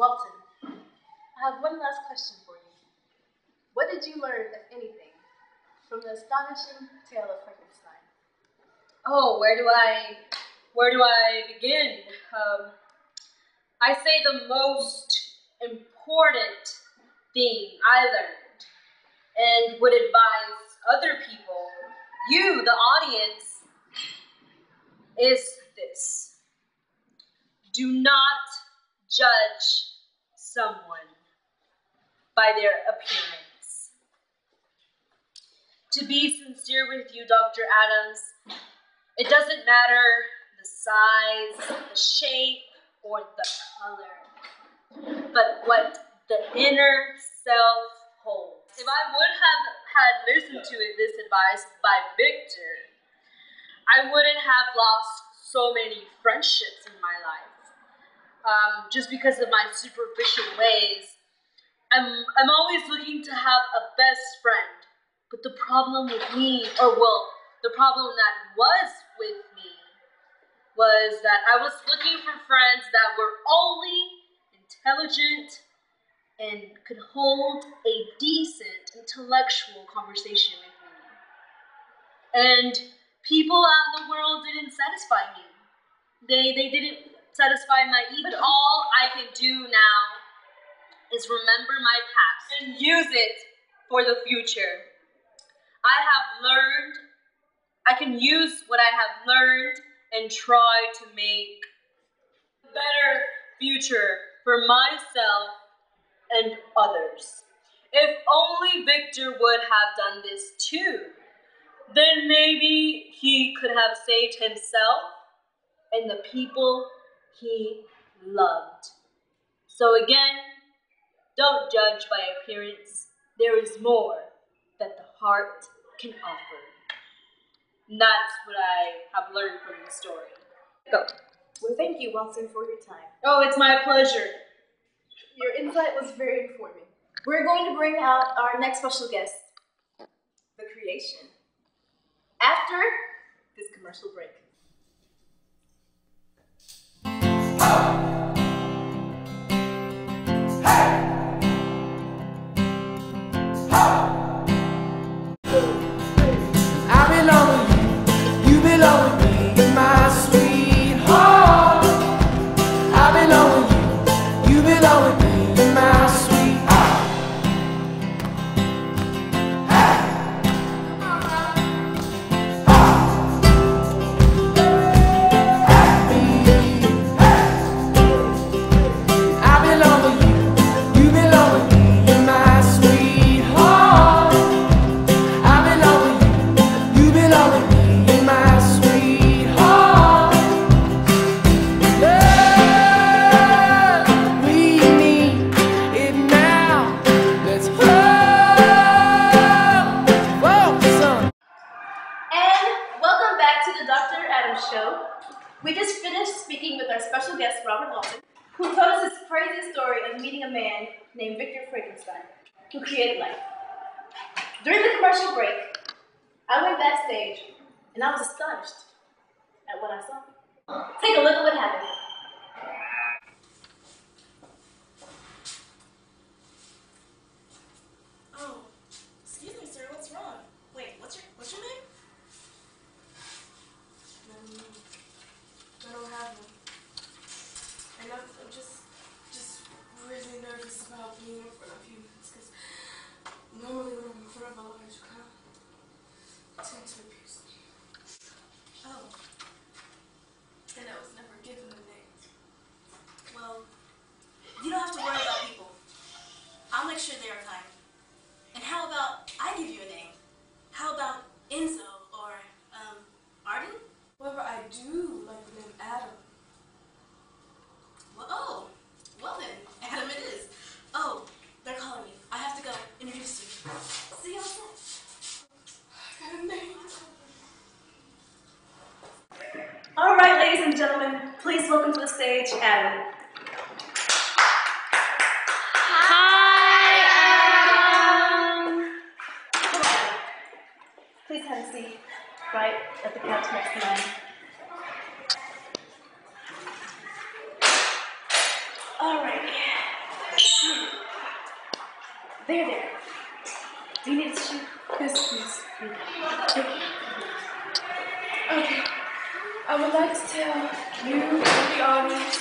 Walton, I have one last question for you. What did you learn, if anything, from the astonishing tale of Frankenstein? Oh, where do I begin? I say the most important thing I learned and would advise other people, you, the audience, is this. Do not judge someone by their appearance. To be sincere with you, Dr. Adams, it doesn't matter the size, the shape, or the color, but what the inner self holds. If I would have had listened to this advice by Victor, I wouldn't have lost so many friendships in my life. Just because of my superficial ways. I'm always looking to have a best friend, but the problem with me, the problem that was with me was that I was looking for friends that were only intelligent and could hold a decent intellectual conversation with me. And people out in the world didn't satisfy me. They didn't satisfy my ego. But all I can do now is remember my past and use it for the future. I can use what I have learned and try to make a better future for myself and others. If only Victor would have done this too, then maybe he could have saved himself and the people he loved. So again, don't judge by appearance. There is more that the heart can offer. And that's what I have learned from the story. Go. Well, thank you, Walton, for your time. Oh, it's my pleasure. Your insight was very informing. We're going to bring out our next special guest, the creation, after this commercial break. We just finished speaking with our special guest, Robert Walton, who told us his crazy story of meeting a man named Victor Frankenstein, who created life. During the commercial break, I went backstage, and I was astonished at what I saw. Take a look at what happened. Oh, excuse me, sir, what's wrong? Wait, what's your name? I don't have one. And I'm just really nervous about being in front of you, because normally when I'm in front of a large crowd, I tend to abuse me. Oh. And I was never given a name. Well, you don't have to worry about people. I'll make sure they are kind. And how about I give you a name? How about Enzo or Arden? However, I do like the name Adam. Well then, Adam it is. Oh, they're calling me. I have to go introduce you. See you outside. I got a name. All right, ladies and gentlemen, please welcome to the stage, Adam. Hi, Adam. Please have a seat right at the couch next to mine. All right. There. Do you need a tissue? Yes, please. Okay. I would like to tell you and the audience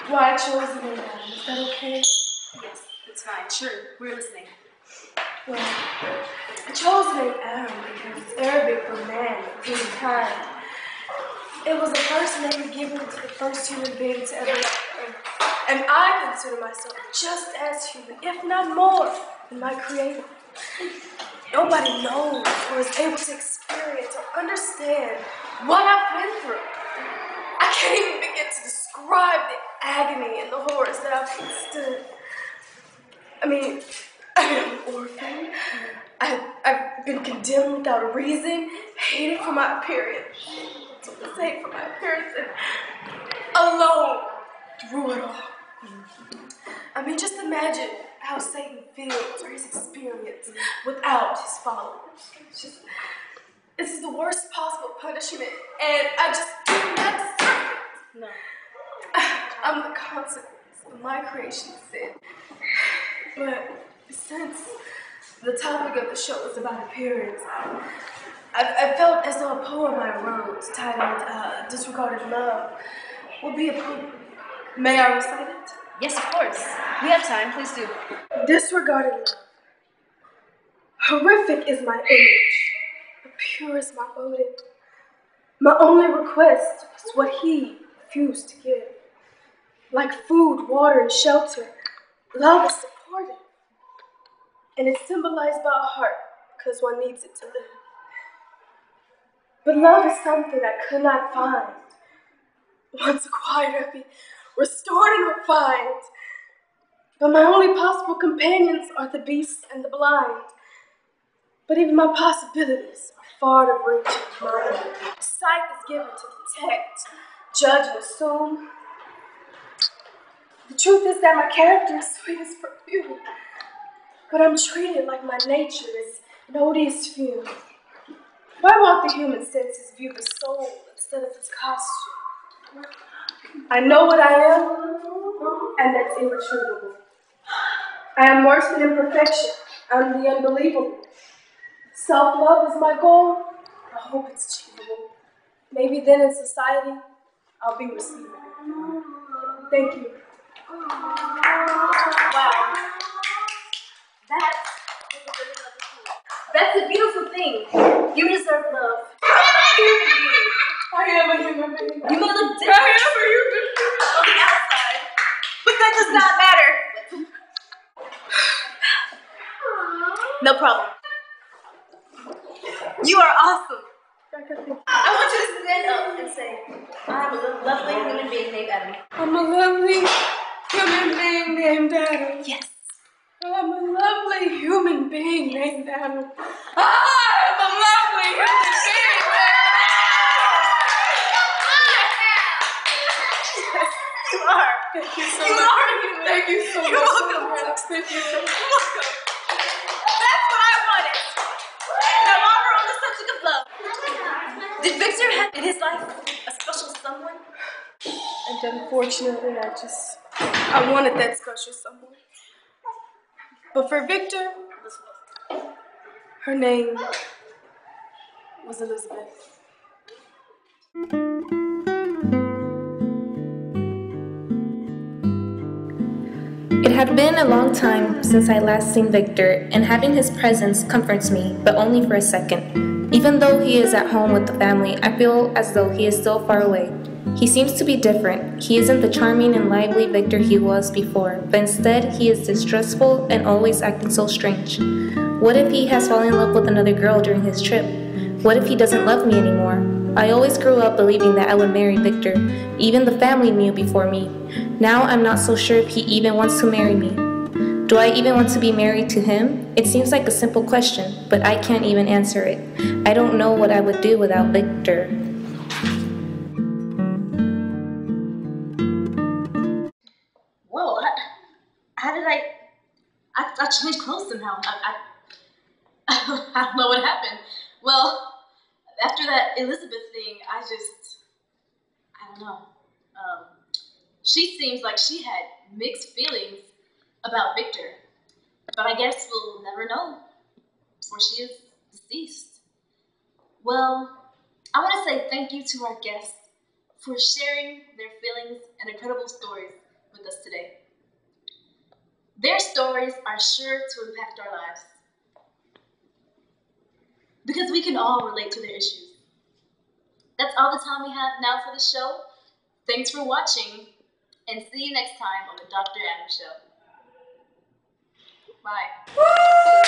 why I chose the name Adam. Is that okay? Yes, it's fine. Sure, we're listening. Well, I chose the name Adam because it's Arabic for man, humankind. It was the first name given to the first human being to ever live. And I consider myself just as human, if not more, than my creator. Nobody knows or is able to experience or understand what I've been through. I can't even begin to describe the agony and the horrors that I've withstood. I'm an orphan. I've been condemned without a reason, hated for my appearance, and alone through it all. Just imagine how Satan feels or his experience without his followers. This is the worst possible punishment, and I just do not deserve it. No. I'm the consequence of my creation's sin. But since the topic of the show is about appearance, I felt as though a poem I wrote titled Disregarded Love would be appropriate. May I recite it? Yes, of course. We have time. Please do. Disregarded love. Horrific is my image, but pure is my motive. My only request was what he refused to give. Like food, water, and shelter, love is supportive. And it's symbolized by a heart, because one needs it to live. But love is something I could not find. Once acquired, I'd be restored and refined. But my only possible companions are the beasts and the blind. But even my possibilities are far to reach of mine. Sight is given to detect, judge, and assume. The truth is that my character is sweet as perfume, but I'm treated like my nature is an odious fume. Why won't the human senses view the soul instead of its costume? I know what I am, and that's irretrievable. I am worse than imperfection. I'm the unbelievable. Self-love is my goal. I hope it's achievable. Maybe then in society, I'll be receivable. Thank you. Wow. That's a beautiful thing. You deserve love. I am a human being. You may look different I am a human being. on the outside, but that does not matter. No problem. You are awesome. I want you to stand up and say, I'm a lovely human being named Adam. I'm a lovely human being named Adam. Yes. I'm a lovely human being named Adam. I'm a lovely human being named Yes, you are. Thank you so You much. are a human. Thank you so much. You're welcome. Thank you so much. You're welcome. That's what I wanted. Now, while we're on the subject of love, did Victor have in his life a special someone? And unfortunately, I wanted that special someone. But for Victor, her name was Elizabeth. It had been a long time since I last seen Victor, and having his presence comforts me, but only for a second. Even though he is at home with the family, I feel as though he is still far away. He seems to be different. He isn't the charming and lively Victor he was before, but instead he is distrustful and always acting so strange. What if he has fallen in love with another girl during his trip? What if he doesn't love me anymore? I always grew up believing that I would marry Victor. Even the family knew before me. Now I'm not so sure if he even wants to marry me. Do I even want to be married to him? It seems like a simple question, but I can't even answer it. I don't know what I would do without Victor. Whoa, how did I changed clothes somehow. I don't know what happened. Well, after that Elizabeth thing, I don't know. She seems like she had mixed feelings. about Victor. But I guess we'll never know, for she is deceased. Well, I want to say thank you to our guests for sharing their feelings and incredible stories with us today. Their stories are sure to impact our lives because we can all relate to their issues. That's all the time we have now for the show. Thanks for watching, and see you next time on the Dr. Adams Show. Bye.